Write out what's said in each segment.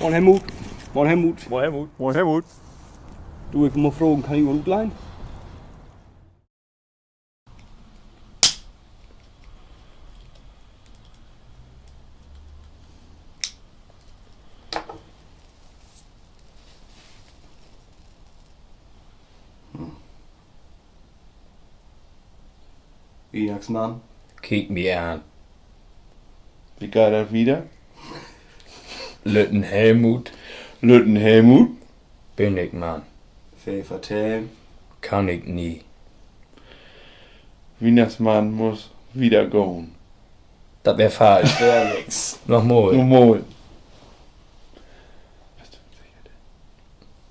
Morgen Helmut. Morgen Helmut. Moin Helmut. Moin Helmut. Du, ich muss fragen, kann ich mal gut leihen? Weihnachtsmann. Kijk me aan. Wie geht das wieder? Lutten Helmut. Lütten Helmut. Ben ik man. Pfeffertän. Kan ik nie. Weihnachtsmann muss wieder gehen. Dat wär falsch. Felix. Nochmal. Normal.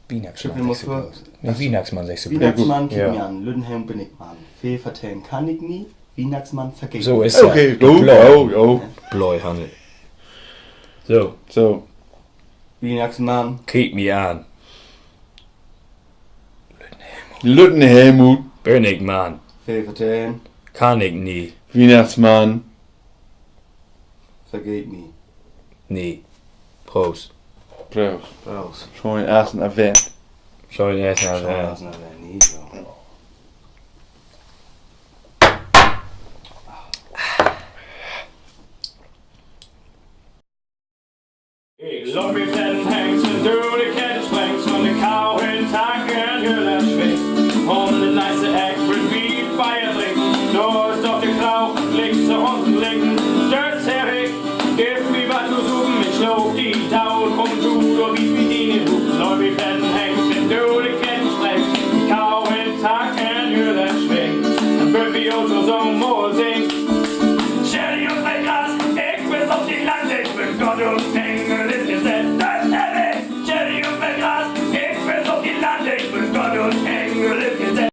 Weihnachtsmann. Ich muss sagst du vor- bloß. Nee, Weihnachtsmann sagst du bloß. Weihnachtsmann, kick Ja. mir an. Lüttenhelm bin ich Mann. Pfeffertän kann ich nie. Weihnachtsmann vergeht. So ist Okay, ja. go, go, go. Bloi handel. So, So, Weihnachtsmann. kijk me aan. Lütten Helmut. Ben ik man. Pfeffertän Kan ik nie. Weihnachtsmann. vergeht nie. Nee. Proost. Prost. Raus. Schon den ersten Advent. Zou je eerst naar Schau de... das noch nie so. Ik loop in